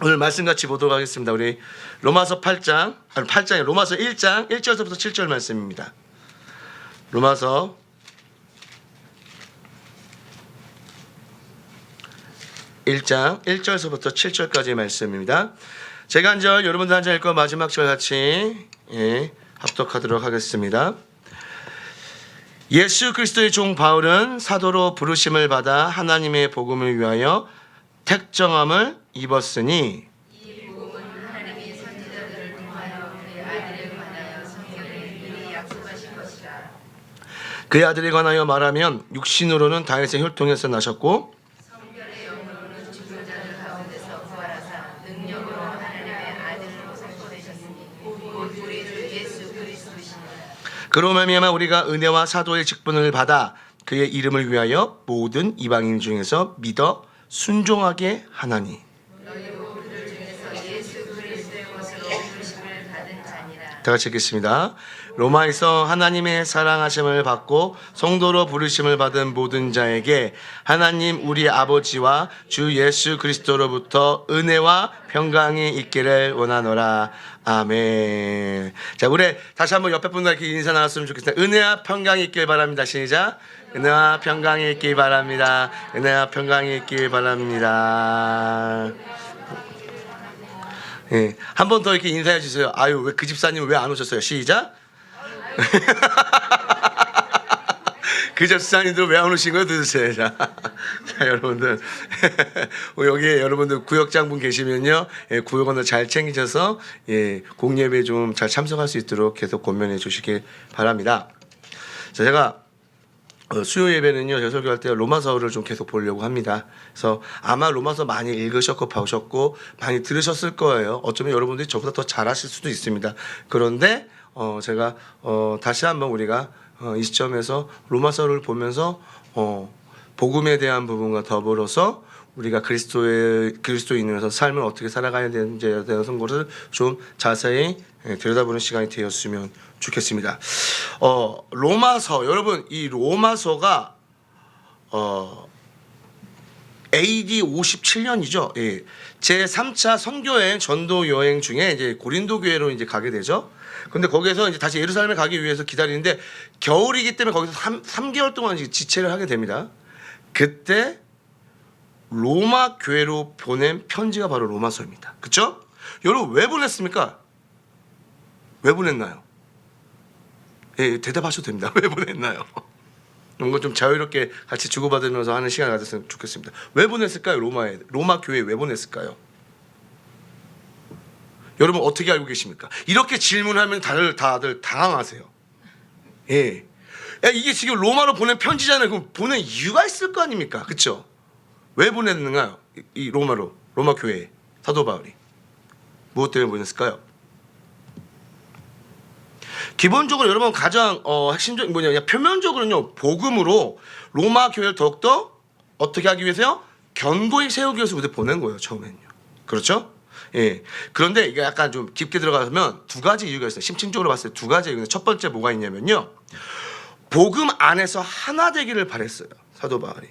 오늘 말씀 같이 보도록 하겠습니다. 우리 로마서 8장, 아니 8장에 로마서 1장 1절부터 7절 말씀입니다. 로마서 1장 1절서부터 7절까지의 말씀입니다. 제가 한 절, 여러분들 한 절 읽고 마지막 절 같이 합독하도록 하겠습니다. 예수 그리스도의 종 바울은 사도로 부르심을 받아 하나님의 복음을 위하여 택정함을 입었으니 이 복음은 하나님이 선지자들을 통하여 그의 아들에 관하여 성경에 미리 약속하신 것이라. 그의 아들에 관하여 말하면 육신으로는 다윗의 혈통에서 나셨고 성결의 영으로는 죽은 자들 가운데서 부활하사 능력으로 하나님의 아들로 선포되셨으니 곧 우리 주 예수 그리스도시니라. 그로 말미암아 우리가 은혜와 사도의 직분을 받아 그의 이름을 위하여 모든 이방인 중에서 믿어 순종하게 하나니 너희도 그들 중에서 예수 그리스도의 것으로 부르심을 받은 자니라. 다 같이 읽겠습니다. 로마에서 하나님의 사랑하심을 받고 성도로 부르심을 받은 모든 자에게 하나님 우리 아버지와 주 예수 그리스도로부터 은혜와 평강이 있기를 원하노라. 아멘. 자, 우리 다시 한번 옆에 분과 이렇게 인사 나눴으면 좋겠습니다. 은혜와 평강이 있길 바랍니다. 시작. 은혜와 평강이 있길 바랍니다. 은혜와 평강이 있길 바랍니다. 예, 한 번 더 이렇게 인사해 주세요. 아유, 왜 그 집사님 왜 안 오셨어요? 시작. 그 집사님들 왜 안 오신 거예요, 도대체? 자, 여러분들 여기에 여러분들 구역장분 계시면요, 구역원을 잘 챙기셔서 공예배 좀 잘 참석할 수 있도록 계속 권면해 주시길 바랍니다. 자, 제가 수요 예배는요, 제가 설교할 때 로마서를 좀 계속 보려고 합니다. 그래서 아마 로마서 많이 읽으셨고 보셨고 많이 들으셨을 거예요. 어쩌면 여러분들이 저보다 더 잘하실 수도 있습니다. 그런데 제가 다시 한번 우리가 이 시점에서 로마서를 보면서 복음에 대한 부분과 더불어서 우리가 그리스도인으로서 삶을 어떻게 살아가야 되는지에 대한 것을 좀 자세히 들여다보는 시간이 되었으면 좋겠습니다. 로마서, 여러분, 이 로마서가 AD 57년이죠. 예. 제 3차 선교여행 전도 여행 중에 이제 고린도 교회로 이제 가게 되죠. 근데 거기에서 이제 다시 예루살렘에 가기 위해서 기다리는데 겨울이기 때문에 거기서 3개월 동안 지체를 하게 됩니다. 그때 로마 교회로 보낸 편지가 바로 로마서입니다. 그렇죠? 여러분 왜 보냈습니까? 왜 보냈나요? 예, 대답하셔도 됩니다. 왜 보냈나요? 이런 거 좀 자유롭게 같이 주고받으면서 하는 시간을 가졌으면 좋겠습니다. 왜 보냈을까요? 로마 교회에 왜 보냈을까요? 여러분 어떻게 알고 계십니까? 이렇게 질문하면 다들 당황하세요. 예, 야, 이게 지금 로마로 보낸 편지잖아요. 그럼 보낸 이유가 있을 거 아닙니까? 그렇죠? 왜 보냈는가요? 이 로마 교회에 사도 바울이 무엇 때문에 보냈을까요? 기본적으로 여러분 가장 핵심적인 뭐냐, 표면적으로는요, 복음으로 로마 교회를 더욱더 어떻게 하기 위해서요? 견고히 세우기 위해서 우리 보낸 거예요, 처음에는요. 그렇죠? 예. 그런데 이게 약간 좀 깊게 들어가면 두 가지 이유가 있어요. 심층적으로 봤을 때 두 가지 이유인데, 첫 번째 뭐가 있냐면요, 복음 안에서 하나 되기를 바랬어요, 사도 바울이.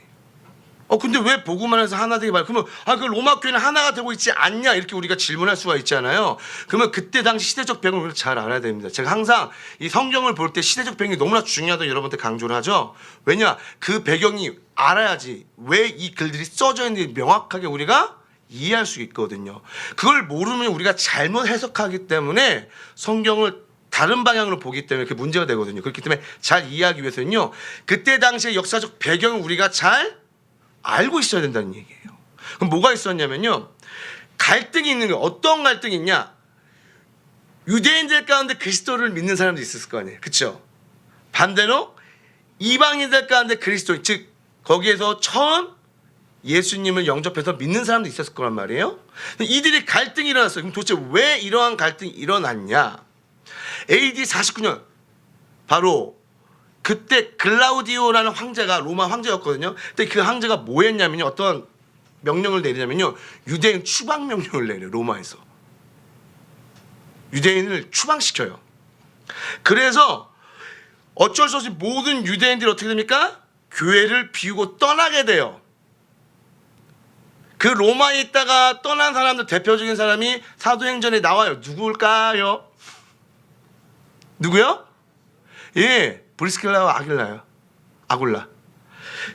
근데 왜 복음 안에서 하나 되기 바래? 그러면 그 로마 교회는 하나가 되고 있지 않냐, 이렇게 우리가 질문할 수가 있잖아요. 그러면 그때 당시 시대적 배경을 우리가 잘 알아야 됩니다. 제가 항상 이 성경을 볼 때 시대적 배경이 너무나 중요하다고 여러분한테 강조를 하죠. 왜냐, 그 배경이 알아야지 왜 이 글들이 써져 있는지 명확하게 우리가 이해할 수 있거든요. 그걸 모르면 우리가 잘못 해석하기 때문에 성경을 다른 방향으로 보기 때문에 그게 문제가 되거든요. 그렇기 때문에 잘 이해하기 위해서는요, 그때 당시의 역사적 배경을 우리가 잘 알고 있어야 된다는 얘기예요. 그럼 뭐가 있었냐면요, 갈등이 있는 거예요. 어떤 갈등이 있냐, 유대인들 가운데 그리스도를 믿는 사람도 있었을 거 아니에요. 그렇죠? 반대로 이방인들 가운데 그리스도, 즉 거기에서 처음 예수님을 영접해서 믿는 사람도 있었을 거란 말이에요. 이들이 갈등이 일어났어요. 그럼 도대체 왜 이러한 갈등이 일어났냐? AD 49년 바로 그때 글라우디오라는 황제가 로마 황제였거든요. 근데 그 황제가 뭐 했냐면요, 어떤 명령을 내리냐면요, 유대인 추방 명령을 내려요. 로마에서 유대인을 추방시켜요. 그래서 어쩔 수 없이 모든 유대인들이 어떻게 됩니까? 교회를 비우고 떠나게 돼요. 그 로마에 있다가 떠난 사람들 대표적인 사람이 사도행전에 나와요. 누굴까요? 누구요? 예, 브리스킬라와 아굴라.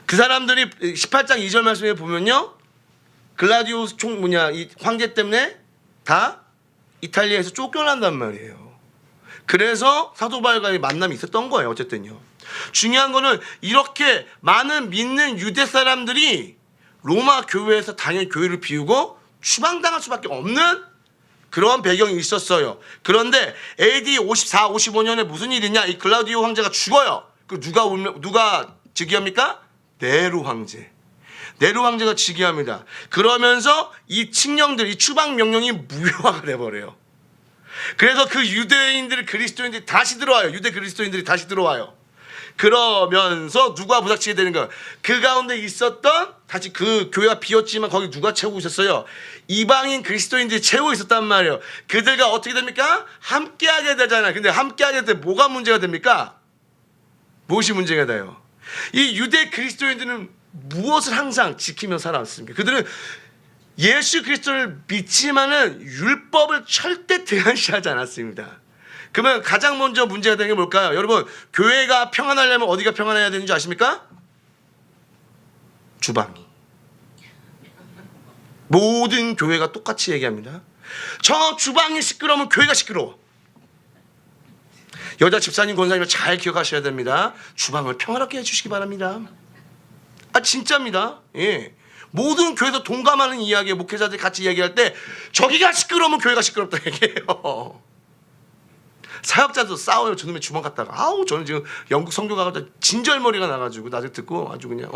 그 사람들이 18장 2절 말씀에 보면요, 글라디오스 이 황제 때문에 다 이탈리아에서 쫓겨난단 말이에요. 그래서 사도 바울과의 만남이 있었던 거예요. 어쨌든요. 중요한 거는 이렇게 많은 믿는 유대 사람들이 로마 교회에서 당연히 교회를 비우고 추방당할 수밖에 없는 그런 배경이 있었어요. 그런데 AD 54, 55년에 무슨 일이냐? 이 글라디오 황제가 죽어요. 그 누가 즉위합니까? 네로 황제. 네로 황제가 즉위합니다. 그러면서 이 칙령들, 이 추방 명령이 무효화가 돼버려요. 그래서 그 유대인들, 그리스도인들이 다시 들어와요. 유대 그리스도인들이 다시 들어와요. 그러면서 누가 부닥치게 되는 거예요? 그 가운데 있었던, 다시 그 교회가 비었지만 거기 누가 채우고 있었어요? 이방인 그리스도인들이 채우고 있었단 말이에요. 그들과 어떻게 됩니까? 함께하게 되잖아요. 근데 함께하게 될 때 뭐가 문제가 됩니까? 무엇이 문제가 돼요? 이 유대 그리스도인들은 무엇을 항상 지키며 살아왔습니까? 그들은 예수 그리스도를 믿지만은 율법을 절대 등한시하지 않았습니다. 그러면 가장 먼저 문제가 되는 게 뭘까요? 여러분, 교회가 평안하려면 어디가 평안해야 되는지 아십니까? 주방이. 모든 교회가 똑같이 얘기합니다. 저 주방이 시끄러우면 교회가 시끄러워. 여자 집사님, 권사님을 잘 기억하셔야 됩니다. 주방을 평화롭게 해주시기 바랍니다. 아, 진짜입니다. 예. 모든 교회에서 동감하는 이야기에 목회자들이 같이 이야기할 때 저기가 시끄러우면 교회가 시끄럽다 얘기해요. 사역자도 싸워요. 저놈의 주방 갔다가. 아우, 저는 지금 영국 선교 가가지고 진절머리가 나가지고 나중에 듣고 아주 그냥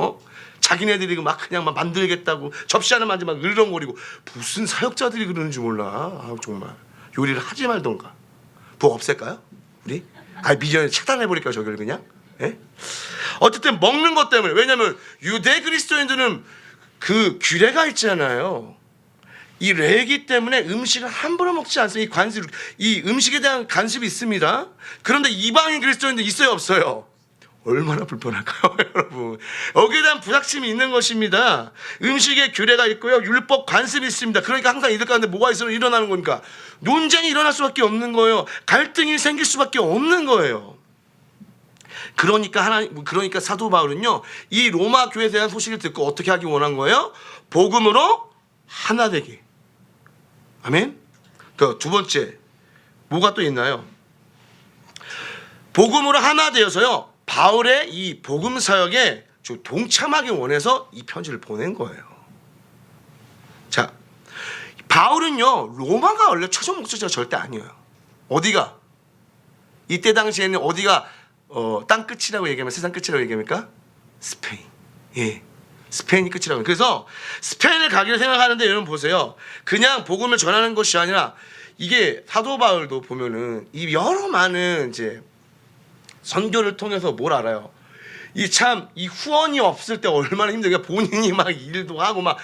자기네들이 막 그냥 막 만들겠다고 접시 하나 만지 막 으르렁거리고. 무슨 사역자들이 그러는지 몰라. 아우, 정말 요리를 하지 말던가. 뭐 없앨까요? 우리? 미전에 차단해버릴까요? 저기를 그냥? 예? 어쨌든 먹는 것 때문에. 왜냐면 유대 그리스도인들은 그 규례가 있잖아요. 이 레기 때문에 음식을 함부로 먹지 않습니다. 이 음식에 대한 간섭이 있습니다. 그런데 이방인 그리스도인들 있어요, 없어요? 얼마나 불편할까요, 여러분? 여기에 대한 부닥침이 있는 것입니다. 음식에 규례가 있고요, 율법 관습이 있습니다. 그러니까 항상 이들 가운데 뭐가 있으면 일어나는 거니까 논쟁이 일어날 수밖에 없는 거예요. 갈등이 생길 수밖에 없는 거예요. 그러니까 사도 바울은요, 이 로마 교회에 대한 소식을 듣고 어떻게 하기 원한 거예요? 복음으로 하나 되기. 아멘. 그 두 번째, 뭐가 또 있나요? 복음으로 하나 되어서요, 바울의 이 복음 사역에 동참하기 원해서 이 편지를 보낸 거예요. 자, 바울은요, 로마가 원래 최종 목적지가 절대 아니에요. 어디가? 이때 당시에는 어디가 땅 끝이라고 얘기하면, 세상 끝이라고 얘기합니까? 스페인. 예. 스페인이 끝이라고. 그래서 스페인을 가기를 생각하는데, 여러분 보세요. 그냥 복음을 전하는 것이 아니라, 이게 사도 바울도 보면은 이 여러 많은 이제 선교를 통해서 뭘 알아요? 이 후원이 없을 때 얼마나 힘들게, 본인이 막 일도 하고 막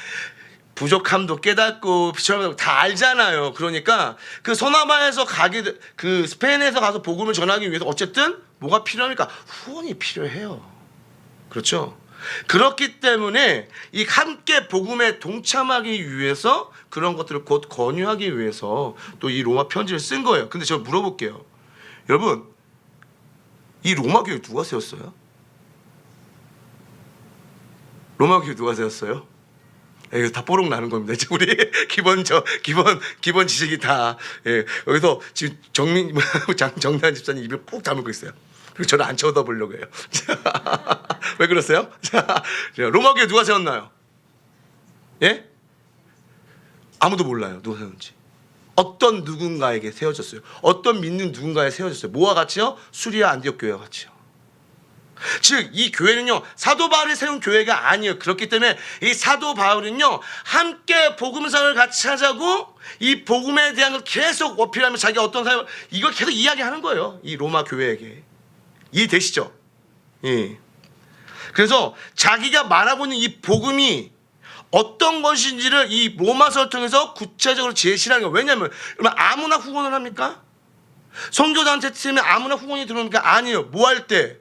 부족함도 깨닫고 비참함도 다 알잖아요. 그러니까 그 서남아에서 그 스페인에서 가서 복음을 전하기 위해서 어쨌든 뭐가 필요합니까? 후원이 필요해요. 그렇죠? 그렇기 때문에 이 함께 복음에 동참하기 위해서 그런 것들을 곧 권유하기 위해서 또 이 로마 편지를 쓴 거예요. 근데 제가 물어볼게요. 여러분, 이 로마 교회 누가 세웠어요? 로마 교회 누가 세웠어요? 이거 다 뽀록 나는 겁니다. 이제 우리 기본 지식이 다, 예, 여기서 지금 정단 집사님 입을 꼭 다물고 있어요. 그리고 저를 안 쳐다보려고 해요. 왜 그러세요? 로마 교회 누가 세웠나요? 예? 아무도 몰라요. 누가 세웠는지. 어떤 누군가에게 세워졌어요. 어떤 믿는 누군가에 세워졌어요. 뭐와 같이요? 수리아 안디옥 교회와 같이요. 즉 이 교회는요, 사도 바울이 세운 교회가 아니에요. 그렇기 때문에 이 사도 바울은요, 함께 복음상을 같이 하자고 이 복음에 대한 걸 계속 어필하며 자기가 어떤 사역, 이걸 계속 이야기하는 거예요. 이 로마 교회에게. 이해되시죠? 예. 그래서 자기가 말하고 있는 이 복음이 어떤 것인지를 이 로마서를 통해서 구체적으로 제시하는 거예요. 왜냐하면 아무나 후원을 합니까? 선교단체 팀에 아무나 후원이 들어옵니까? 아니에요. 뭐 할 때?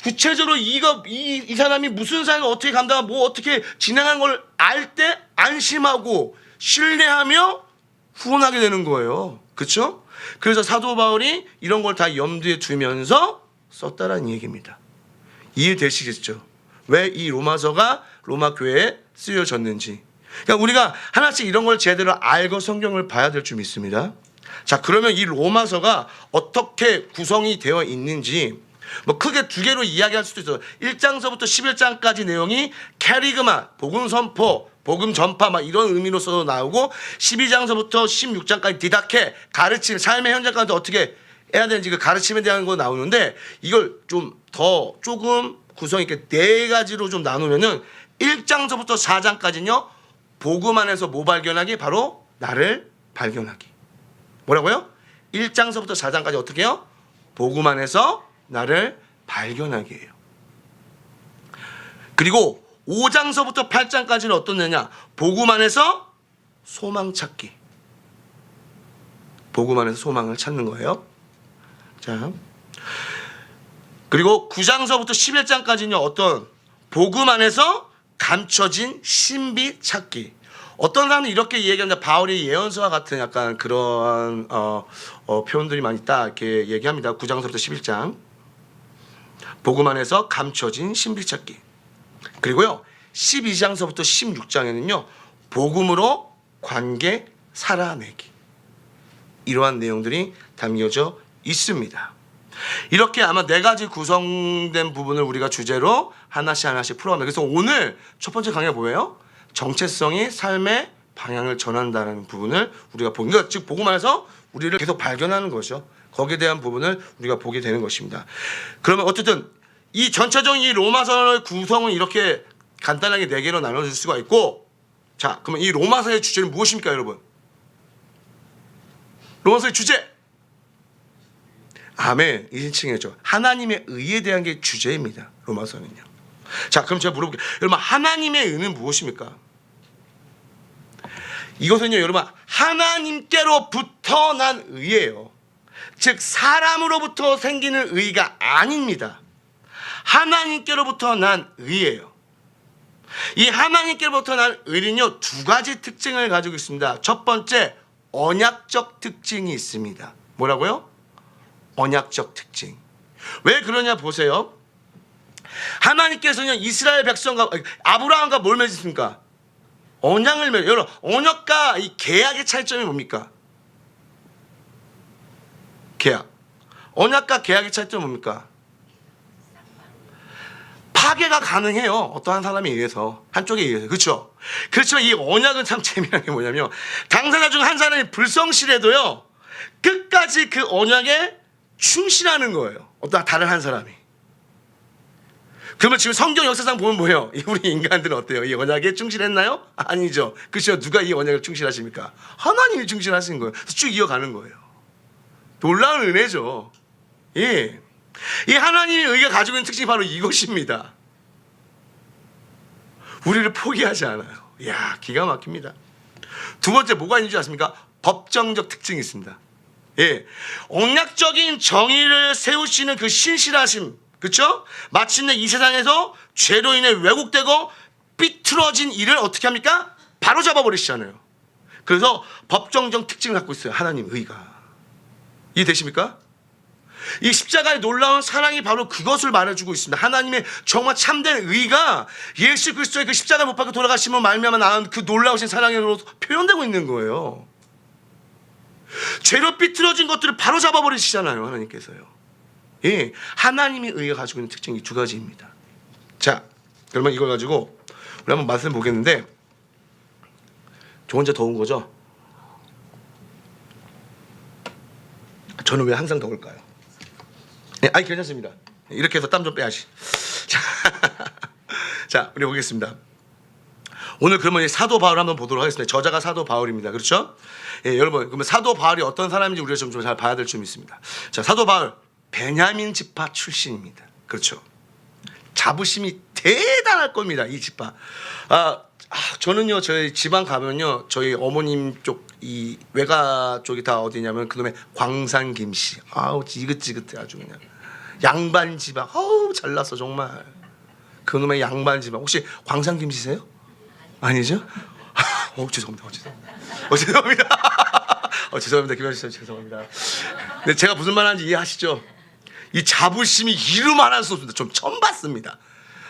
구체적으로 이 사람이 무슨 사역을 어떻게 감당하고 뭐 어떻게 진행한 걸 알 때 안심하고 신뢰하며 후원하게 되는 거예요. 그렇죠? 그래서 사도 바울이 이런 걸 다 염두에 두면서 썼다라는 얘기입니다. 이해되시겠죠? 왜 이 로마서가 로마 교회에 쓰여졌는지. 그러니까 우리가 하나씩 이런 걸 제대로 알고 성경을 봐야 될 줄 믿습니다. 자, 그러면 이 로마서가 어떻게 구성이 되어 있는지 뭐 크게 두 개로 이야기할 수도 있어요. 1장서부터 11장까지 내용이 캐리그마, 복음 선포, 복음 전파 막 이런 의미로서 나오고 12장서부터 16장까지 디다케, 가르침, 삶의 현장까지 어떻게 해야 되는지 그 가르침에 대한 거 나오는데 이걸 좀 더 조금 구성 있게 네 가지로 좀 나누면은 1장서부터 4장까지는요. 복음 안에서 뭐 발견하기? 바로 나를 발견하기. 뭐라고요? 1장서부터 4장까지 어떻게 해요? 복음 안에서 나를 발견하기예요. 그리고 5장서부터 8장까지는 어떤 내냐? 복음 안에서 소망 찾기. 복음 안에서 소망을 찾는 거예요. 자, 그리고 9장서부터 11장까지는 어떤 복음 안에서 감춰진 신비 찾기. 어떤 사람은 이렇게 얘기합니다. 바울이 예언서와 같은 약간 그런 표현들이 많이 있다 이렇게 얘기합니다. 9장서부터 11장 복음 안에서 감춰진 신비 찾기. 그리고요 12장서부터 16장에는요 복음으로 관계 살아내기. 이러한 내용들이 담겨져 있습니다. 이렇게 아마 네 가지 구성된 부분을 우리가 주제로 하나씩 풀어갑니다. 그래서 오늘 첫 번째 강의가 뭐예요? 정체성이 삶의 방향을 전한다는 부분을 우리가 보는 것, 즉 복음 안에서 우리를 계속 발견하는 것이죠. 거기에 대한 부분을 우리가 보게 되는 것입니다. 그러면 어쨌든 이 전체적인 이 로마서의 구성은 이렇게 간단하게 네 개로 나눠질 수가 있고, 자, 그러면 이 로마서의 주제는 무엇입니까, 여러분? 로마서의 주제. 아멘. 인칭해줘. 하나님의 의에 대한 게 주제입니다. 로마서는요. 자, 그럼 제가 물어볼게요. 여러분, 하나님의 의는 무엇입니까? 이것은요, 여러분, 하나님께로부터 난 의예요. 즉, 사람으로부터 생기는 의가 아닙니다. 하나님께로부터 난 의예요. 이 하나님께로부터 난 의는요, 두 가지 특징을 가지고 있습니다. 첫 번째, 언약적 특징이 있습니다. 뭐라고요? 언약적 특징. 왜 그러냐 보세요. 하나님께서는 이스라엘 백성과 아브라함과 뭘 맺으십니까? 언약을 맺어요. 여러분, 언약과 이 계약의 차이점이 뭡니까? 계약. 언약과 계약의 차이점이 뭡니까? 파괴가 가능해요. 어떠한 사람에 의해서, 한쪽에 의해서. 그렇죠? 그렇지만 이 언약은 참 재미난 게 뭐냐면 당사자 중 한 사람이 불성실해도요 끝까지 그 언약에 충실하는 거예요. 어떤 다른 한 사람이. 그러면 지금 성경 역사상 보면 뭐예요? 우리 인간들은 어때요? 이 언약에 충실했나요? 아니죠. 그렇죠. 누가 이 언약을 충실하십니까? 하나님이 충실하신 거예요. 쭉 이어가는 거예요. 놀라운 은혜죠. 예. 이 하나님의 의가 가지고 있는 특징이 바로 이것입니다. 우리를 포기하지 않아요. 이야, 기가 막힙니다. 두 번째 뭐가 있는지 아십니까? 법정적 특징이 있습니다. 예, 언약적인 정의를 세우시는 그 신실하심, 그렇죠? 마침내 이 세상에서 죄로 인해 왜곡되고 삐뚤어진 일을 어떻게 합니까? 바로 잡아버리시잖아요. 그래서 법정적 특징을 갖고 있어요. 하나님 의가. 이해되십니까? 이 십자가의 놀라운 사랑이 바로 그것을 말해주고 있습니다. 하나님의 정말 참된 의가 예수 그리스도의 그 십자가 못 박혀 돌아가심으로 말미암아 나온 그 놀라우신 사랑으로 표현되고 있는 거예요. 죄로 삐뚤어진 것들을 바로 잡아버리시잖아요. 하나님께서요. 예, 하나님의 의가 가지고 있는 특징이 두 가지입니다. 자, 그러면 이걸 가지고 우리 한번 맛을 보겠는데 저 혼자 더운 거죠? 저는 왜 항상 더울까요? 예, 아니 괜찮습니다. 이렇게 해서 땀 좀 빼야지. 자, 우리 보겠습니다. 오늘 그러면 이 사도 바울 한번 보도록 하겠습니다. 저자가 사도 바울입니다. 그렇죠? 예, 여러분, 그러면 사도 바울이 어떤 사람인지 우리가 좀 잘 봐야 될 줄 믿습니다. 자, 사도 바울 베냐민 지파 출신입니다. 그렇죠? 자부심이 대단할 겁니다. 이 지파. 저는요, 저희 집안 가면요, 저희 어머님 쪽 이 외가 쪽이 다 어디냐면 그놈의 광산 김씨. 아우 지긋지긋해 아주 그냥. 양반 집안. 어우 잘났어 정말. 그놈의 양반 집안. 혹시 광산김 씨세요? 아니죠? 죄송합니다. 죄송합니다. 죄송합니다. 김현수 씨 죄송합니다. 근데 제가 무슨 말 하는지 이해하시죠? 이 자부심이 이름 하나 수 없습니다. 좀 처음 봤습니다.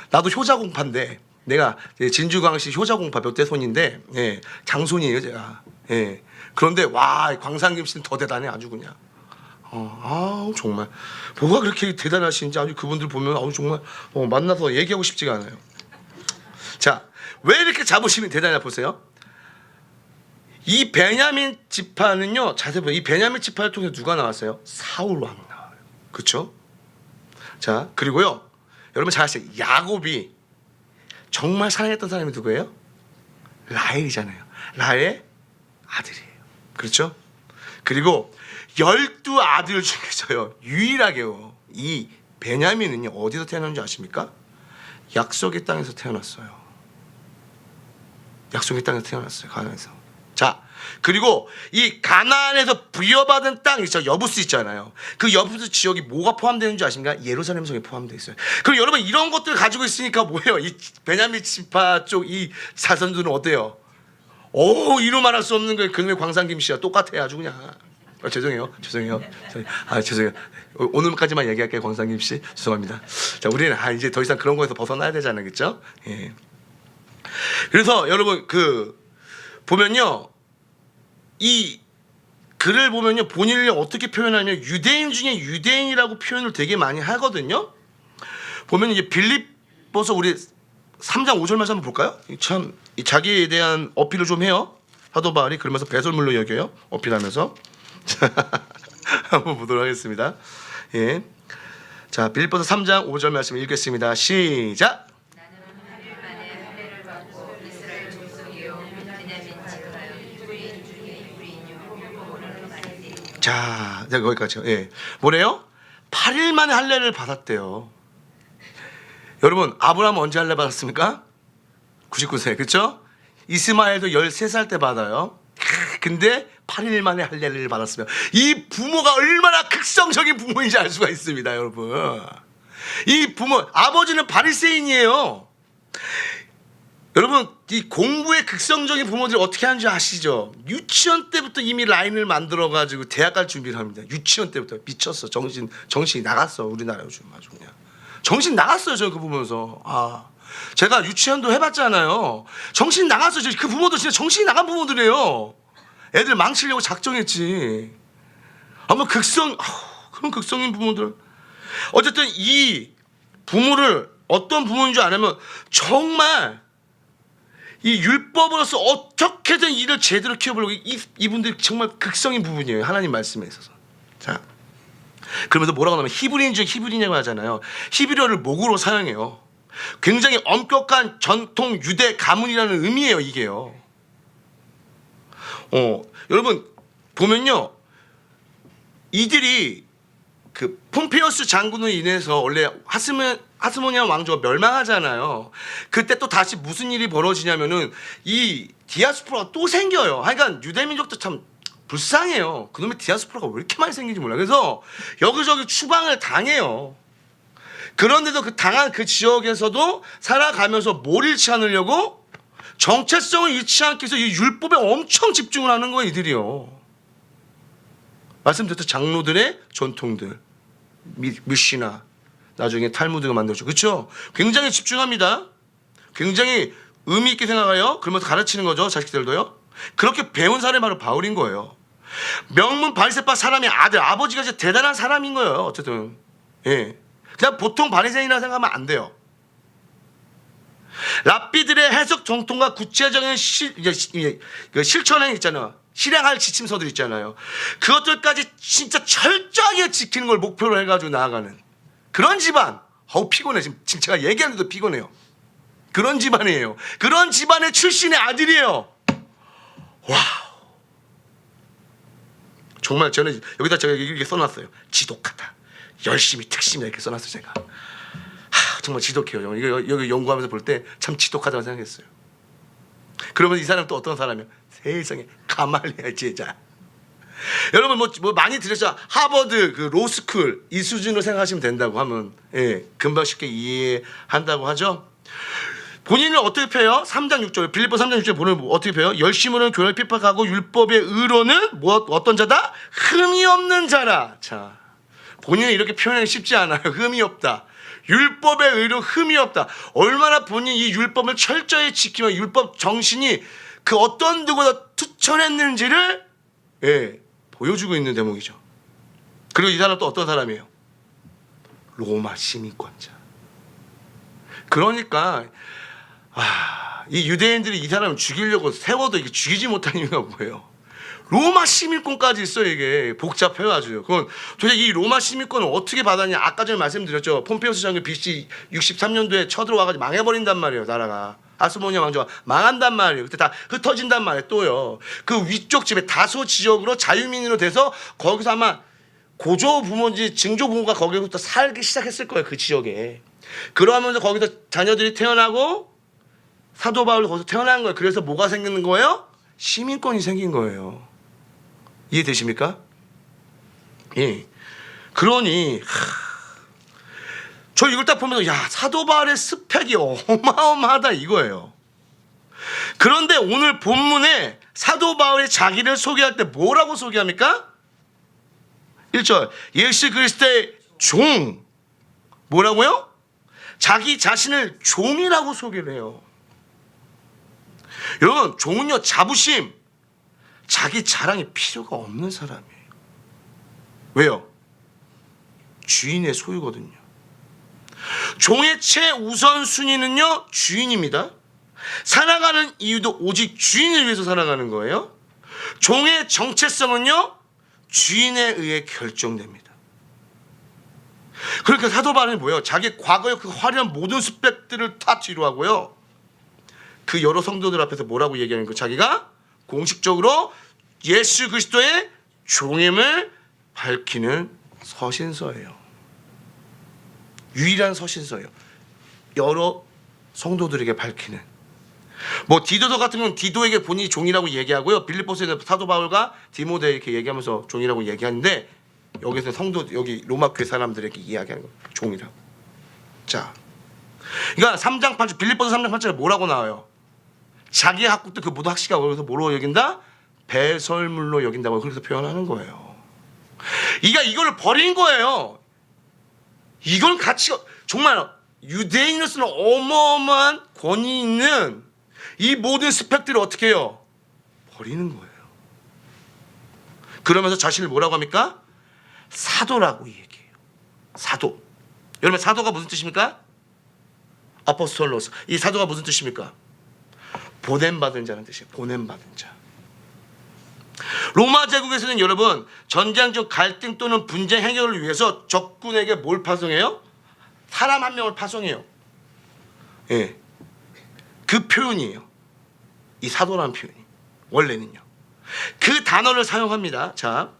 나도 효자공파인데 내가 진주광시 효자공파 몇 대 손인데 예, 장손이에요 제가. 예. 그런데 와 광산김 씨는 더 대단해 아주 그냥. 정말 뭐가 그렇게 대단하신지 아주 그분들 보면 정말 만나서 얘기하고 싶지가 않아요. 자, 왜 이렇게 자부심이 대단하냐 보세요. 이 베냐민 지파는요, 자세히 보세요. 이 베냐민 지파를 통해서 누가 나왔어요? 사울 왕 나와요. 그렇죠? 자, 그리고요, 여러분 잘 아시죠? 야곱이 정말 사랑했던 사람이 누구예요? 라헬이잖아요. 라헬의 아들이에요. 그렇죠? 그리고 12아들 중에서요 유일하게요 이 베냐민은요 어디서 태어났는지 아십니까? 약속의 땅에서 태어났어요. 약속의 땅에서 태어났어요. 가나안에서. 자, 그리고 이 가나안에서 부여받은 땅 있죠. 여부스 있잖아요. 그 여부스 지역이 뭐가 포함되는 줄 아십니까? 예루살렘 성이 포함되어 있어요. 그럼 여러분 이런 것들 가지고 있으니까 뭐예요? 이 베냐민 지파 쪽 이 자손들은 어때요? 이루 말할 수 없는 거예요. 그놈의 광산김 씨와 똑같아요. 아주 그냥. 죄송해요. 죄송해요. 오늘까지만 얘기할게요. 광산김 씨. 죄송합니다. 자, 우리는 이제 더 이상 그런 거에서 벗어나야 되잖아요. 그렇죠? 예. 그래서 여러분 보면요. 이 글을 보면요. 본인을 어떻게 표현하냐면 유대인 중에 유대인이라고 표현을 되게 많이 하거든요. 보면 이제 빌립보서 우리 3장 5절 말씀 한번 볼까요? 참 자기에 대한 어필을 좀 해요. 사도 바울이 그러면서 배설물로 여겨요. 어필하면서. 한번 보도록 하겠습니다. 예. 자, 빌립보서 3장 5절 말씀 읽겠습니다. 시작. 나는 8일 만에 할례를 받고 이스라엘 족속이요 베냐민 지파요 유대인 중에 유리인요 율법으로는 말이지. 자, 거기까지요. 예. 뭐래요? 8일 만에 할례를 받았대요. 여러분, 아브라함 언제 할례 받았습니까? 99세. 그렇죠? 이스마엘도 13살 때 받아요. 근데 8일 만에 할례를 받았으면 이 부모가 얼마나 극성적인 부모인지 알 수가 있습니다, 여러분. 이 부모, 아버지는 바리새인이에요. 여러분, 이 공부의 극성적인 부모들이 어떻게 하는지 아시죠? 유치원 때부터 이미 라인을 만들어가지고 대학 갈 준비를 합니다. 유치원 때부터 미쳤어. 정신이 나갔어. 우리나라 요즘 아주 그냥. 정신 나갔어요. 저 그거 보면서. 제가 유치원도 해봤잖아요. 정신 나갔어요. 그 부모들 진짜 정신이 나간 부모들이에요. 애들 망치려고 작정했지. 아마 그런 극성인 부모들. 어쨌든 이 부모를 어떤 부모인 줄 아냐면 정말 이 율법으로서 어떻게든 이를 제대로 키워보려고 이분들이 정말 극성인 부분이에요. 하나님 말씀에 있어서. 자, 그러면서 뭐라고 하냐면 히브리인 중 히브리냐고 하잖아요. 히브리어를 목으로 사용해요. 굉장히 엄격한 전통 유대 가문이라는 의미예요. 이게요. 여러분 보면요, 이들이 그 폼페이오스 장군으로 인해서 원래 하스모니아 왕조가 멸망하잖아요. 그때 또 다시 무슨 일이 벌어지냐면은 이 디아스포라가 또 생겨요. 하여간 유대민족도 참 불쌍해요. 그놈의 디아스포라가 왜 이렇게 많이 생긴지 몰라요. 그래서 여기저기 추방을 당해요. 그런데도 그 당한 그 지역에서도 살아가면서 뭘 잃지 않으려고 정체성을 잃지 않기 위해서 이 율법에 엄청 집중을 하는 거예요. 이들이요. 말씀드렸던 장로들의 전통들, 미시나, 나중에 탈무드가 만들어져. 그렇죠? 굉장히 집중합니다. 굉장히 의미 있게 생각해요. 그러면서 가르치는 거죠. 자식들도요. 그렇게 배운 사람이 바로 바울인 거예요. 명문 바리새파 사람의 아들, 아버지가 진짜 대단한 사람인 거예요. 어쨌든. 예. 그냥 보통 바리새인이라 생각하면 안 돼요. 랍비들의 해석 정통과 구체적인 실천행 있잖아요. 실행할 지침서들 있잖아요. 그것들까지 진짜 철저하게 지키는 걸 목표로 해가지고 나아가는 그런 집안. 피곤해. 지금 제가 얘기하는데도 피곤해요. 그런 집안이에요. 그런 집안의 출신의 아들이에요. 와우. 정말 저는 여기다 제가 이렇게 써놨어요. 지독하다. 열심히 특심이다 이렇게 써놨어요. 제가. 정말 지독해요. 이거 여기 연구하면서 볼 때 참 지독하다고 생각했어요. 그러면 이 사람 또 어떤 사람이야? 세상에 가말리엘 제자. 여러분 뭐 많이 들으셨죠? 하버드 그 로스쿨 이 수준으로 생각하시면 된다고 하면 금방 쉽게 이해한다고 하죠. 본인을 어떻게 펴요? 3장 6절 빌립보 3장 6절 본인을 어떻게 펴요? 열심으로는 교회를 핍박하고 율법의 의로는 어떤 자다? 흠이 없는 자라. 자, 본인을 이렇게 표현하기 쉽지 않아요. 흠이 없다. 율법의 의로 흠이 없다. 얼마나 본인이 이 율법을 철저히 지키며 율법 정신이 그 어떤 누구보다 투철했는지를 보여주고 있는 대목이죠. 그리고 이 사람 또 어떤 사람이에요? 로마 시민권자. 그러니까 이 유대인들이 이 사람을 죽이려고 세워도 이게 죽이지 못한 이유가 뭐예요? 로마 시민권까지 있어요. 이게 복잡해요 아주. 그건 도대체 이 로마 시민권을 어떻게 받았냐. 아까 전에 말씀드렸죠. 폼페이오스 장군 BC 63년도에 쳐들어와가지고 망해버린단 말이에요. 나라가. 아스모니아 왕조가 망한단 말이에요. 그때 다 흩어진단 말이에요. 또요. 그 위쪽 집에 다소 지역으로 자유민으로 돼서 거기서 아마 고조 부모인지 증조 부모가 거기부터 살기 시작했을 거예요. 그 지역에. 그러면서 거기서 자녀들이 태어나고 사도 바울도 거기서 태어난 거예요. 그래서 뭐가 생기는 거예요? 시민권이 생긴 거예요. 이해되십니까? 예. 그러니 저 이걸 딱 보면서 사도 바울의 스펙이 어마어마하다 이거예요. 그런데 오늘 본문에 사도 바울이 자기를 소개할 때 뭐라고 소개합니까? 1절 예수 그리스도의 종. 뭐라고요? 자기 자신을 종이라고 소개를 해요. 여러분 종은요 자부심, 자기 자랑이 필요가 없는 사람이에요. 왜요? 주인의 소유거든요. 종의 최우선순위는요 주인입니다. 살아가는 이유도 오직 주인을 위해서 살아가는 거예요. 종의 정체성은요 주인에 의해 결정됩니다. 그러니까 사도 바울은 뭐예요? 자기 과거의 그 화려한 모든 스펙들을 다 뒤로하고요 그 여러 성도들 앞에서 뭐라고 얘기하는 거예요? 자기가 공식적으로 예수 그리스도의 종임을 밝히는 서신서예요. 유일한 서신서예요. 여러 성도들에게 밝히는. 뭐 디도서 같은 경우는 디도에게 본인이 종이라고 얘기하고요. 빌립보서에서 사도 바울과 디모데에게 이렇게 얘기하면서 종이라고 얘기하는데 여기서 성도 여기 로마 교회 사람들에게 이야기하는 거예요. 종이라고. 자, 그러니까 3장 8절 빌립보서 3장 8절에 뭐라고 나와요? 자기의 학국도 그 모든 학식가 거기서 뭐로 여긴다? 배설물로 여긴다고 그렇게 표현하는 거예요. 이걸 버린 거예요. 이건 가치가 정말 유대인으로서는 어마어마한 권위 있는 이 모든 스펙들을 어떻게 해요? 버리는 거예요. 그러면서 자신을 뭐라고 합니까? 사도라고 얘기해요. 사도. 여러분 사도가 무슨 뜻입니까? 아포스톨로스. 이 사도가 무슨 뜻입니까? 보냄받은 자는 뜻이에요. 보냄받은 자. 로마 제국에서는 여러분 전쟁 중 갈등 또는 분쟁 해결을 위해서 적군에게 뭘 파송해요? 사람 한 명을 파송해요. 예, 그 표현이에요. 이 사도라는 표현이 원래는요. 그 단어를 사용합니다. 자,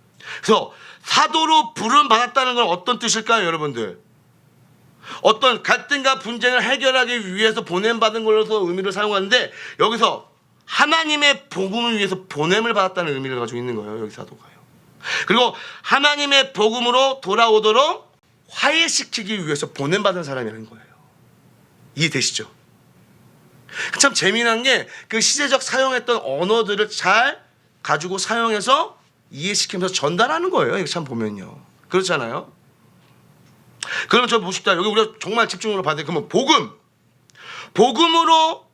그래서 사도로 부름 받았다는 건 어떤 뜻일까요, 여러분들? 어떤 갈등과 분쟁을 해결하기 위해서 보냄받은 걸로서 의미를 사용하는데 여기서 하나님의 복음을 위해서 보냄을 받았다는 의미를 가지고 있는 거예요. 여기 사도가요. 그리고 하나님의 복음으로 돌아오도록 화해시키기 위해서 보냄받은 사람이라는 거예요. 이해되시죠? 참 재미난 게 그 시대적 사용했던 언어들을 잘 가지고 사용해서 이해시키면서 전달하는 거예요. 이거 참 보면요. 그렇잖아요. 그러면 저 보십시다. 여기 우리가 정말 집중으로 봐야 돼. 그러면 복음으로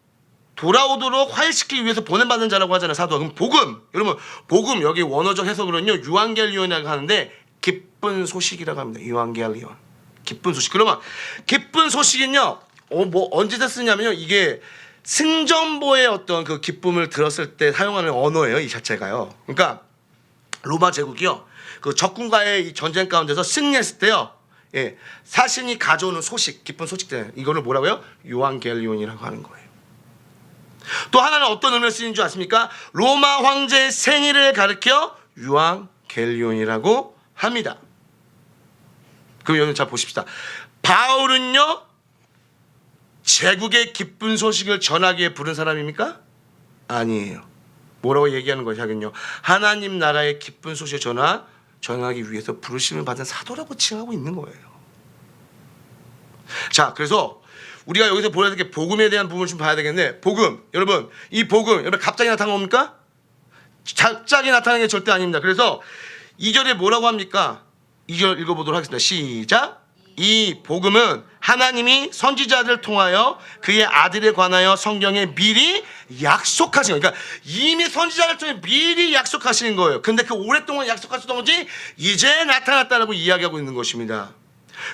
돌아오도록 화해시키기 위해서 보냄받은 자라고 하잖아요. 사도가. 그럼 복음. 여러분 복음 여기 원어적 해석으로는요. 유앙겔리온이라고 하는데 기쁜 소식이라고 합니다. 유앙겔리온. 기쁜 소식. 그러면 기쁜 소식은요. 뭐 언제 쓰냐면요. 이게 승전보의 어떤 그 기쁨을 들었을 때 사용하는 언어예요. 이 자체가요. 그러니까 로마 제국이요. 그 적군과의 이 전쟁 가운데서 승리했을 때요. 예, 사신이 가져오는 소식, 기쁜 소식들 이거를 뭐라고요? 유앙겔리온이라고 하는 거예요. 또 하나는 어떤 의미를 쓰는 줄 아십니까? 로마 황제의 생일을 가리켜 유앙겔리온이라고 합니다. 그럼 여러분 잘 보십시다. 바울은요 제국의 기쁜 소식을 전하기에 부른 사람입니까? 아니에요. 뭐라고 얘기하는 것이냐면요. 하나님 나라의 기쁜 소식을 전하기 위해서 부르심을 받은 사도라고 칭하고 있는 거예요. 자, 그래서 우리가 여기서 보여야 될 게 복음에 대한 부분을 좀 봐야 되겠는데, 복음, 여러분, 이 복음, 여러분 갑자기 나타난 겁니까? 갑자기 나타나는 게 절대 아닙니다. 그래서 2절에 뭐라고 합니까? 2절 읽어보도록 하겠습니다. 시작. 이 복음은 하나님이 선지자들을 통하여 그의 아들에 관하여 성경에 미리 약속하신 거예요. 그러니까 이미 선지자를 통해 미리 약속하시는 거예요. 근데 그 오랫동안 약속하셨던 것이 이제 나타났다라고 이야기하고 있는 것입니다.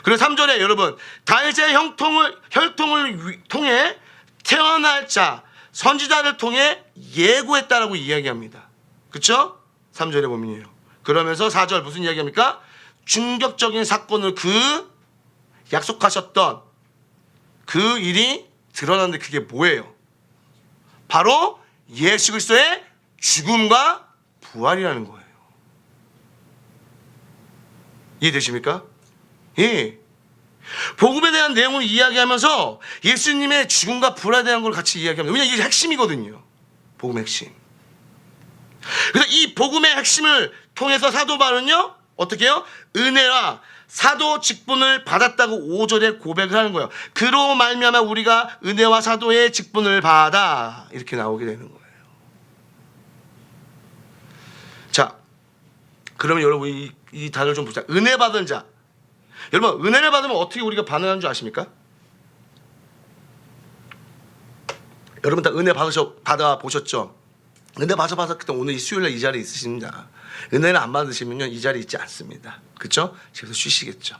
그리고 3절에 여러분, 다윗의 혈통을 통해 태어날 자 선지자를 통해 예고했다라고 이야기합니다. 그렇죠? 3절에 보면요. 그러면서 4절 무슨 이야기합니까? 충격적인 사건을 약속하셨던 그 일이 드러났는데 그게 뭐예요? 바로 예수 그리스도의 죽음과 부활이라는 거예요. 이해되십니까? 예. 복음에 대한 내용을 이야기하면서 예수님의 죽음과 부활에 대한 걸 같이 이야기합니다. 왜냐하면 이게 핵심이거든요. 복음의 핵심. 그래서 이 복음의 핵심을 통해서 사도 바울은요, 어떻게 해요? 은혜와 사도 직분을 받았다고 5절에 고백을 하는 거예요. 그로 말미암아 우리가 은혜와 사도의 직분을 받아, 이렇게 나오게 되는 거예요. 자, 그러면 여러분 이 단어를 좀 보자. 은혜 받은 자. 여러분, 은혜를 받으면 어떻게 우리가 반응하는 줄 아십니까? 여러분 다 은혜 받아 보셨죠? 은혜 받아봤기 때문에 오늘 이 수요일날 이 자리에 있으십니다. 은혜를 안 받으시면요, 이 자리에 있지 않습니다. 그렇죠? 집에서 쉬시겠죠.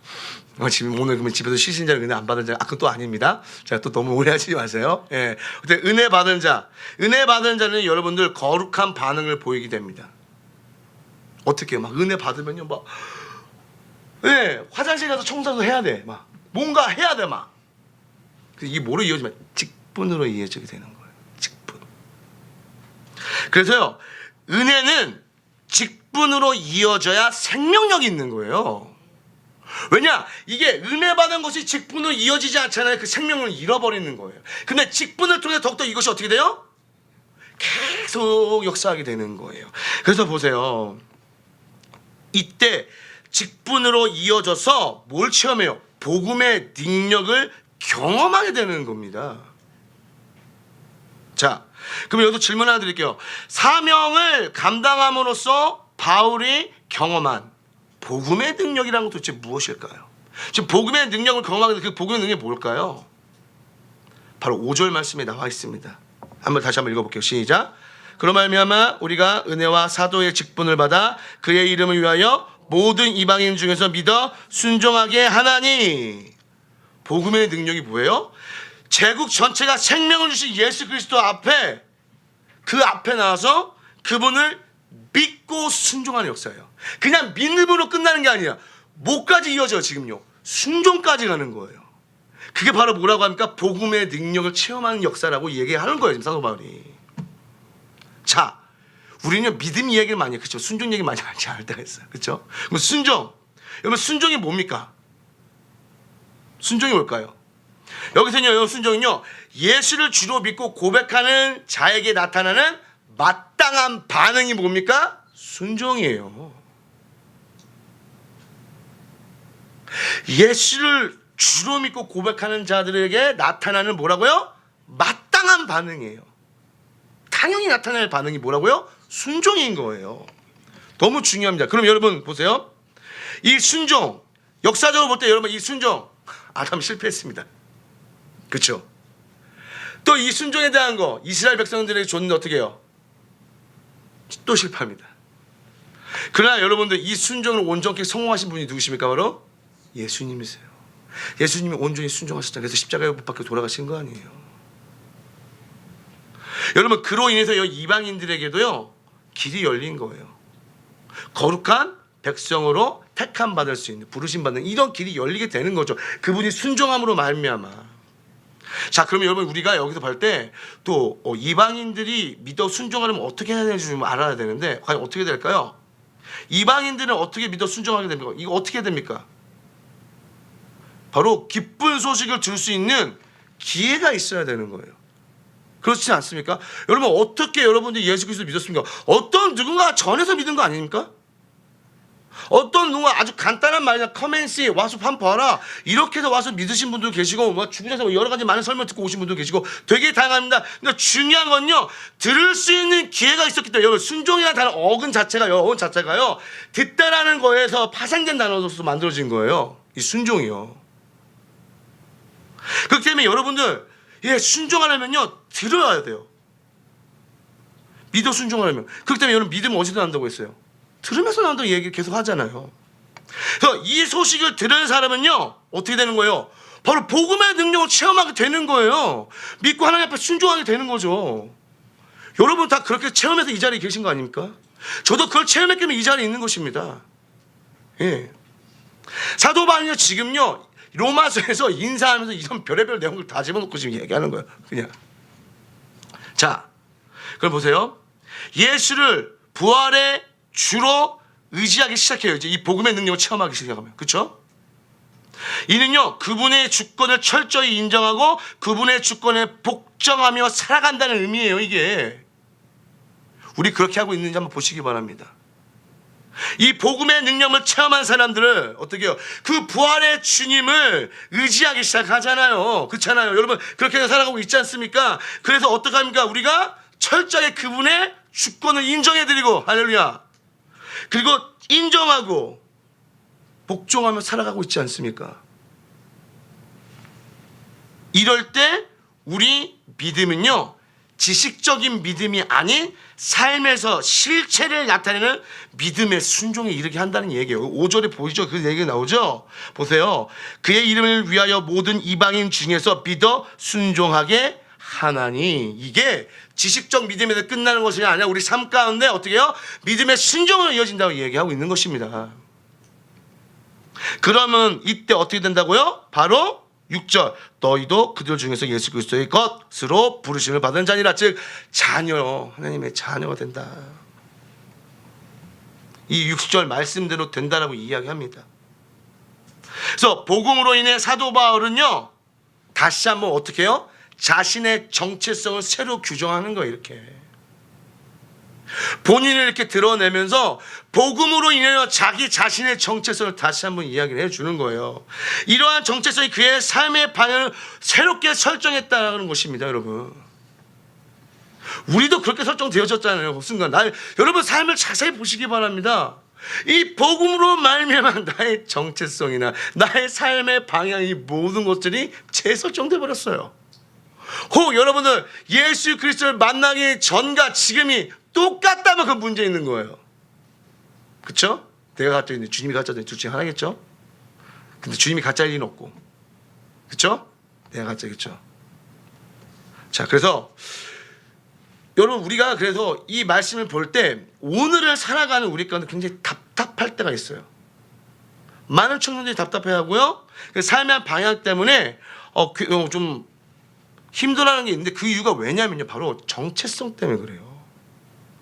지금 오늘 그러면 집에서 쉬신 자는 은혜 안 받은 자, 그건 또 아닙니다. 제가 또 너무 오해하지 마세요. 예. 근데 은혜 받은 자는 여러분들 거룩한 반응을 보이게 됩니다. 어떻게 막 은혜 받으면요, 막 예, 화장실 가서 청소도 해야 돼. 막 뭔가 해야 돼, 막. 이게 뭐로 이어지면 직분으로 이어지게 되는 거예요. 직분. 그래서요, 은혜는 직분으로 이어져야 생명력이 있는 거예요. 왜냐? 이게 은혜 받은 것이 직분으로 이어지지 않잖아요. 그 생명을 잃어버리는 거예요. 근데 직분을 통해 더욱더 이것이 어떻게 돼요? 계속 역사하게 되는 거예요. 그래서 보세요. 이때 직분으로 이어져서 뭘 체험해요? 복음의 능력을 경험하게 되는 겁니다. 자, 그럼 여기서 질문 하나 드릴게요. 사명을 감당함으로써 바울이 경험한 복음의 능력이라는 건 도대체 무엇일까요? 지금 복음의 능력을 경험하게 된 그 복음의 능력이 뭘까요? 바로 5절 말씀에 나와 있습니다. 다시 한번 읽어볼게요. 시작. 그로 말미암아 우리가 은혜와 사도의 직분을 받아 그의 이름을 위하여 모든 이방인 중에서 믿어 순종하게 하나니. 복음의 능력이 뭐예요? 제국 전체가 생명을 주신 예수 그리스도 앞에, 그 앞에 나와서 그분을 믿고 순종하는 역사예요. 그냥 믿음으로 끝나는 게 아니라 뭐까지 이어져요. 지금요, 순종까지 가는 거예요. 그게 바로 뭐라고 합니까? 복음의 능력을 체험하는 역사라고 얘기하는 거예요, 지금 사도 바울이. 자, 우리는 믿음 이야기를 많이 해요. 그렇죠? 순종 얘기 많이 하지 않을 때가 있어요. 그렇죠? 그럼 순종. 여러분, 순종이 뭡니까? 순종이 뭘까요? 여기서는요, 순종은요, 예수를 주로 믿고 고백하는 자에게 나타나는 마땅한 반응이 뭡니까? 순종이에요. 예수를 주로 믿고 고백하는 자들에게 나타나는 뭐라고요? 마땅한 반응이에요. 당연히 나타날 반응이 뭐라고요? 순종인 거예요. 너무 중요합니다. 그럼 여러분 보세요. 이 순종, 역사적으로 볼 때 여러분 이 순종, 아담 실패했습니다. 그렇죠? 또 이 순종에 대한 거 이스라엘 백성들에게 줬는데 어떻게 해요? 또 실패합니다. 그러나 여러분들 이 순종을 온전히 성공하신 분이 누구십니까? 바로 예수님이세요. 예수님이 온전히 순종하셨잖아요. 그래서 십자가에 못 박혀 돌아가신 거 아니에요. 여러분, 그로 인해서 이방인들에게도요, 길이 열린 거예요. 거룩한 백성으로 택함 받을 수 있는, 부르심 받는 이런 길이 열리게 되는 거죠. 그분이 순종함으로 말미암아. 자, 그러면 여러분 우리가 여기서 볼 때 또 이방인들이 믿어 순종하려면 어떻게 해야 되는지 좀 알아야 되는데, 과연 어떻게 될까요? 이방인들은 어떻게 믿어 순종하게 됩니까? 이거 어떻게 됩니까? 바로 기쁜 소식을 들을 수 있는 기회가 있어야 되는 거예요. 그렇지 않습니까? 여러분 어떻게 여러분들이 예수 그리스도 믿었습니까? 어떤 누군가 전해서 믿은 거 아닙니까? 어떤 누가 아주 간단한 말이나 커맨시 와서 한 봐라 이렇게 해서 와서 믿으신 분도 계시고 뭐 주변에서 여러 가지 많은 설명 듣고 오신 분도 계시고 되게 다양합니다. 그러니까 중요한 건요 들을 수 있는 기회가 있었기 때문에 여러분 순종이라는 단어 어근 자체가요 듣다라는 거에서 파생된 단어로서 만들어진 거예요. 이 순종이요. 그렇기 때문에 여러분들 순종하려면요 들어야 돼요. 믿어 순종하려면. 그렇기 때문에 여러분 믿음은 어디서 난다고 했어요? 들으면서 나온다고 얘기를 계속 하잖아요. 그래서 이 소식을 들은 사람은요 어떻게 되는 거예요? 바로 복음의 능력을 체험하게 되는 거예요. 믿고 하나님 앞에 순종하게 되는 거죠. 여러분 다 그렇게 체험해서 이 자리에 계신 거 아닙니까? 저도 그걸 체험했기 때문에 이 자리에 있는 것입니다. 사도 바울은요 지금요 로마서에서 인사하면서 이런 별의별 내용을 다 집어넣고 지금 얘기하는 거예요. 그냥 자 그럼 보세요. 예수를 부활의 주로 의지하기 시작해요. 이제 이 복음의 능력을 체험하기 시작하면. 그렇죠? 이는요 그분의 주권을 철저히 인정하고 그분의 주권에 복종하며 살아간다는 의미예요. 이게 우리 그렇게 하고 있는지 한번 보시기 바랍니다. 이 복음의 능력을 체험한 사람들을 어떻게 해요? 그 부활의 주님을 의지하기 시작하잖아요. 그렇잖아요. 여러분 그렇게 해서 살아가고 있지 않습니까? 그래서 어떻게 합니까? 우리가 철저하게 그분의 주권을 인정해드리고 할렐루야. 그리고 인정하고 복종하며 살아가고 있지 않습니까? 이럴 때 우리 믿음은요 지식적인 믿음이 아닌 삶에서 실체를 나타내는 믿음의 순종에 이르게 한다는 얘기예요. 5절에 보이죠? 그 얘기가 나오죠? 보세요. 그의 이름을 위하여 모든 이방인 중에서 믿어 순종하게 하나니. 이게 지식적 믿음에서 끝나는 것이 아니라 우리 삶 가운데 어떻게 해요? 믿음의 순종으로 이어진다고 얘기하고 있는 것입니다. 그러면 이때 어떻게 된다고요? 바로 6절 너희도 그들 중에서 예수 그리스도의 것으로 부르심을 받은 자니라. 즉 자녀 하나님의 자녀가 된다. 이 6절 말씀대로 된다라고 이야기합니다. 그래서 복음으로 인해 사도 바울은요 다시 한번 어떻게 해요? 자신의 정체성을 새로 규정하는 거예요. 이렇게 본인을 이렇게 드러내면서 복음으로 인하여 자기 자신의 정체성을 다시 한번 이야기를 해주는 거예요. 이러한 정체성이 그의 삶의 방향을 새롭게 설정했다는 것입니다. 여러분 우리도 그렇게 설정되어졌잖아요. 그 순간 여러분 삶을 자세히 보시기 바랍니다. 이 복음으로 말미암아 나의 정체성이나 나의 삶의 방향이 모든 것들이 재설정돼 버렸어요. 혹 여러분들 예수 그리스도를 만나기 전과 지금이 똑같다면 그 문제 있는 거예요. 그렇죠? 내가 가짜 있는데 주님이 가짜인데 둘 중에 하나겠죠? 근데 주님이 가짜일 리는 없고 그렇죠? 내가 가짜겠죠. 자 그래서 여러분 우리가 그래서 이 말씀을 볼 때 오늘을 살아가는 우리 가운데 굉장히 답답할 때가 있어요. 많은 청년들이 답답해하고요. 삶의 방향 때문에 좀 힘들어하는 게 있는데 그 이유가 왜냐면요 바로 정체성 때문에 그래요.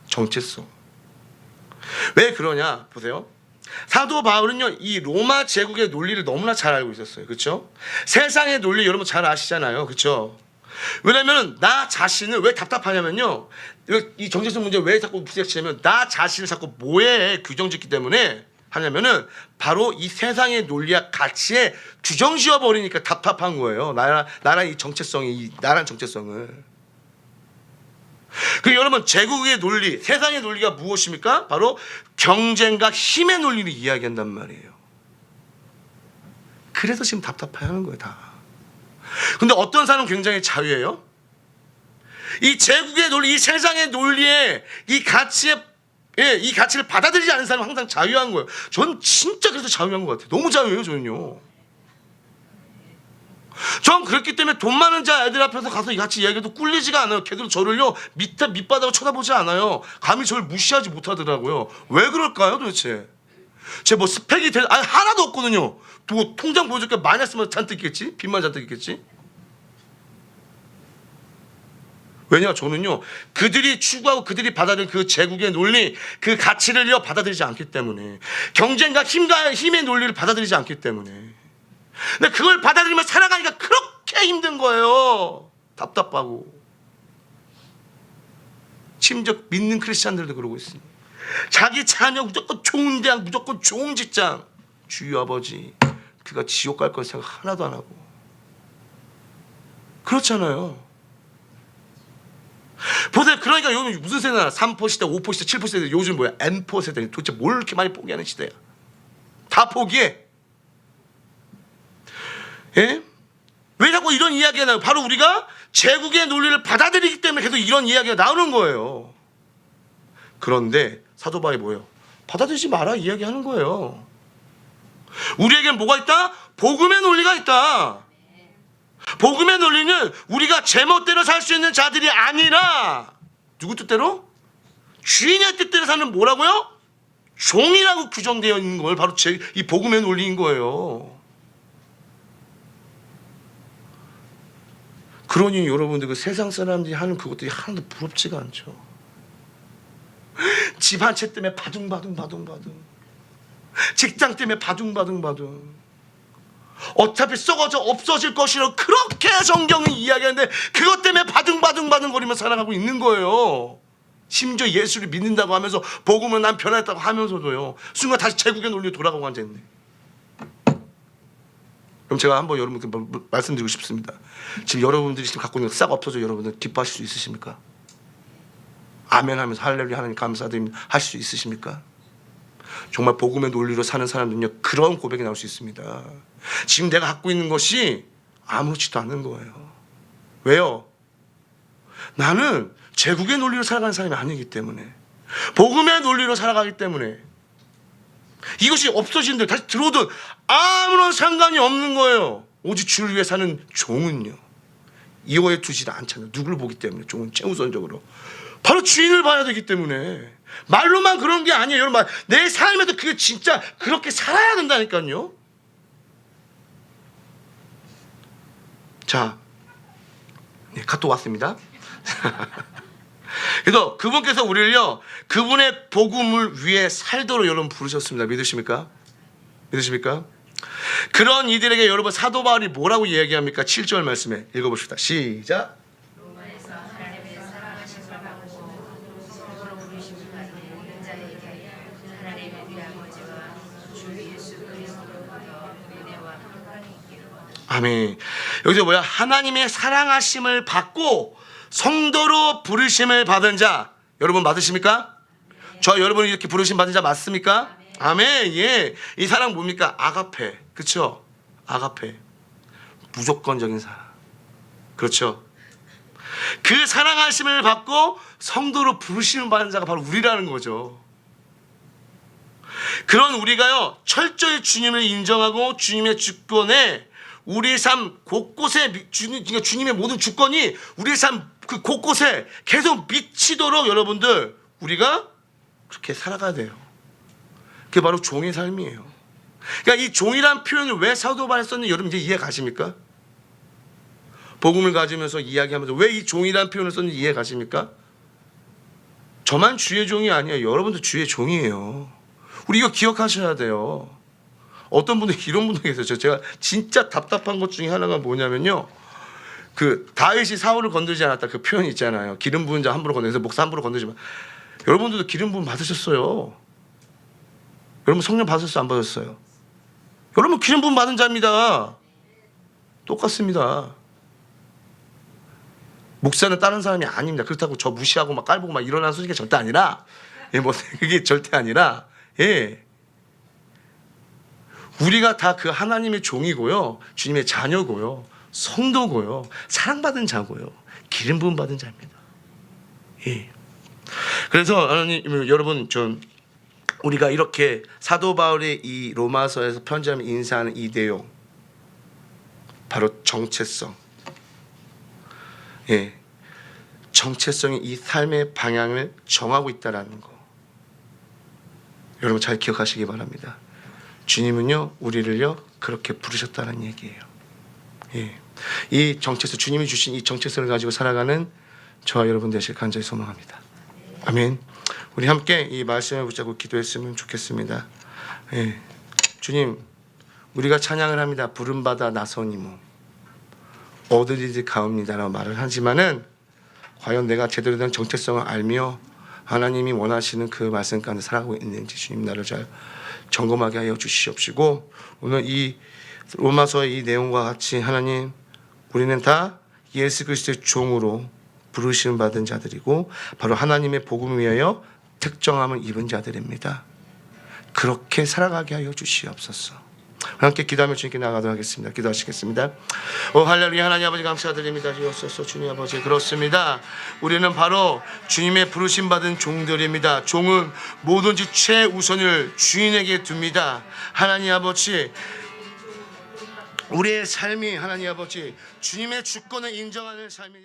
정체성. 왜 그러냐 보세요. 사도 바울은요 이 로마 제국의 논리를 너무나 잘 알고 있었어요. 그렇죠? 세상의 논리 여러분 잘 아시잖아요. 그렇죠? 왜냐면 나 자신을 왜 답답하냐면요 이 정체성 문제 왜 자꾸 부딪히냐면 나 자신을 자꾸 뭐에 규정짓기 때문에 하냐면은 바로 이 세상의 논리와 가치에 규정 지어 버리니까 답답한 거예요. 나란 이 정체성이 이 나란 정체성을. 그 여러분 제국의 논리, 세상의 논리가 무엇입니까? 바로 경쟁과 힘의 논리를 이야기한단 말이에요. 그래서 지금 답답해하는 거예요, 다. 근데 어떤 사람은 굉장히 자유해요. 이 제국의 논리, 이 세상의 논리에 이 가치를 받아들이지 않는 사람은 항상 자유한 거예요. 전 진짜 그래서 자유한 것 같아요. 너무 자유해요, 저는요. 전 그렇기 때문에 돈 많은 자 애들 앞에서 가서 같이 이야기해도 꿀리지가 않아요. 걔들 저를요 밑바닥으로 쳐다보지 않아요. 감히 저를 무시하지 못하더라고요. 왜 그럴까요, 도대체? 제 뭐 스펙이 하나도 없거든요. 뭐 통장 보여줄게 마이너스만 잔뜩 있겠지? 빚만 잔뜩 있겠지? 왜냐 저는요 그들이 추구하고 그들이 받아들인 그 제국의 논리 그 가치를요 받아들이지 않기 때문에 경쟁과 힘의 논리를 받아들이지 않기 때문에 근데 그걸 받아들이며 살아가니까 그렇게 힘든 거예요. 답답하고 심지어 믿는 크리스찬들도 그러고 있습니다. 자기 자녀 무조건 좋은 대학, 무조건 좋은 직장. 주여 아버지, 그가 지옥 갈 걸 생각 하나도 안 하고. 그렇잖아요. 보세요. 그러니까 요즘 무슨 세대나 3포 시대, 5포 시대, 7포 시대, 요즘 뭐야? N포 세대. 도대체 뭘 이렇게 많이 포기하는 시대야? 다 포기해. 예? 왜 자꾸 이런 이야기가 나요? 바로 우리가 제국의 논리를 받아들이기 때문에 계속 이런 이야기가 나오는 거예요. 그런데 사도 바울이 뭐예요? 받아들이지 마라 이야기하는 거예요. 우리에겐 뭐가 있다? 복음의 논리가 있다. 복음의 논리는 우리가 제멋대로 살 수 있는 자들이 아니라 누구 뜻대로? 주인의 뜻대로 사는 뭐라고요? 종이라고 규정되어 있는 걸 바로 이 복음의 논리인 거예요. 그러니 여러분들 그 세상 사람들이 하는 그것들이 하나도 부럽지가 않죠. 집 한 채 때문에 바둥바둥 직장 때문에 바둥바둥 어차피 썩어져 없어질 것이라고 그렇게 성경이 이야기하는데 그것 때문에 바둥바둥 거리며 살아가고 있는 거예요. 심지어 예수를 믿는다고 하면서 복음은 난 변했다고 하면서도요. 순간 다시 제국의 논리로 돌아가고 앉아있네. 그럼 제가 한번 여러분께 말씀드리고 싶습니다. 지금 여러분들이 지금 갖고 있는 싹 없어져 여러분들 기뻐하실 수 있으십니까? 아멘 하면서 할렐루야 하나님 감사드립니다 할 수 있으십니까? 정말 복음의 논리로 사는 사람들은요 그런 고백이 나올 수 있습니다. 지금 내가 갖고 있는 것이 아무렇지도 않은 거예요. 왜요? 나는 제국의 논리로 살아가는 사람이 아니기 때문에, 복음의 논리로 살아가기 때문에 이것이 없어지는데 다시 들어오든 아무런 상관이 없는 거예요. 오직 주를 위해 사는 종은요 이호에 두지 않잖아요. 누구를 보기 때문에? 종은 최우선적으로 바로 주인을 봐야 되기 때문에. 말로만 그런 게 아니에요. 여러분, 내 삶에도 그게 진짜 그렇게 살아야 된다니까요. 자, 네, 카톡 왔습니다. 그래서 그분께서 우리를요 그분의 복음을 위해 살도록 여러분 부르셨습니다. 믿으십니까? 믿으십니까? 그런 이들에게 여러분 사도 바울이 뭐라고 얘기합니까? 7절 말씀에 읽어봅시다. 시작. 로마에서 하나님의 사랑하신 걸 받고 성도로 부르심을 받은 모든 자에게 하나님의 우리 아버지와 주 예수 그리스도로부터 은혜와 평강이 있기를 원합니다. 아멘. 여기서 뭐야? 하나님의 사랑하심을 받고 성도로 부르심을 받은 자. 여러분 맞으십니까? 저 여러분이 이렇게 부르심 받은 자 맞습니까? 아멘. 예. 이 사랑 뭡니까? 아가페. 그렇죠? 아가페. 무조건적인 사랑. 그렇죠? 그 사랑하심을 받고 성도로 부르심을 받은 자가 바로 우리라는 거죠. 그런 우리가요 철저히 주님을 인정하고 주님의 주권에 우리 삶 곳곳에 주님의 모든 주권이 우리 삶 그 곳곳에 계속 미치도록 여러분들 우리가 그렇게 살아가야 돼요. 그게 바로 종의 삶이에요. 그러니까 이 종이란 표현을 왜 사도 바울이 썼는지 여러분 이제 이해 가십니까? 복음을 가지면서 이야기하면서 왜 이 종이란 표현을 썼는지 이해 가십니까? 저만 주의 종이 아니에요. 여러분도 주의 종이에요. 우리 이거 기억하셔야 돼요. 어떤 분들 이런 분들 계세요. 제가 진짜 답답한 것 중에 하나가 뭐냐면요. 그 다윗이 사울을 건들지 않았다 그 표현 있잖아요. 기름 부은 자 함부로 건드려서 목사 함부로 건들지 마. 여러분들도 기름 부음 받으셨어요. 여러분 성령 받으셨어요? 안 받으셨어요? 여러분 기름 부음 받은 자입니다. 똑같습니다. 목사는 다른 사람이 아닙니다. 그렇다고 저 무시하고 막 깔보고 막 일어나는 소리가 절대 아니라, 예, 뭐 그게 절대 아니라, 예, 우리가 다 그 하나님의 종이고요, 주님의 자녀고요, 성도고요, 사랑받은 자고요, 기름 부음 받은 자입니다. 예. 그래서 하나님 여러분 좀 우리가 이렇게 사도 바울의 이 로마서에서 편지하며 인사하는 이 내용, 바로 정체성. 예, 정체성이 이 삶의 방향을 정하고 있다라는 거. 여러분 잘 기억하시기 바랍니다. 주님은요 우리를요 그렇게 부르셨다는 얘기예요. 예, 이 정체성, 주님이 주신 이 정체성을 가지고 살아가는 저와 여러분 되실 간절히 소망합니다. 아멘. 우리 함께 이 말씀을 붙잡고 기도했으면 좋겠습니다. 예, 주님, 우리가 찬양을 합니다. 부름받아 나서니 뭐 어디든지 가옵니다라고 말을 하지만은 과연 내가 제대로 된 정체성을 알며 하나님이 원하시는 그 말씀 가운데 살아가고 있는지 주님 나를 잘 점검하게 하여 주시옵시고, 오늘 이 로마서의 이 내용과 같이 하나님, 우리는 다 예수 그리스도의 종으로 부르심 받은 자들이고 바로 하나님의 복음을 위하여 특정함을 입은 자들입니다. 그렇게 살아가게 하여 주시옵소서. 함께 기도하며 주님께 나가도록 하겠습니다. 기도하시겠습니다. 할렐루야. 하나님 아버지 감사드립니다. 주옵소서. 주님 아버지, 그렇습니다. 우리는 바로 주님의 부르심 받은 종들입니다. 종은 뭐든지 최우선을 주인에게 둡니다. 하나님 아버지, 우리의 삶이 하나님 아버지 주님의 주권을 인정하는 삶이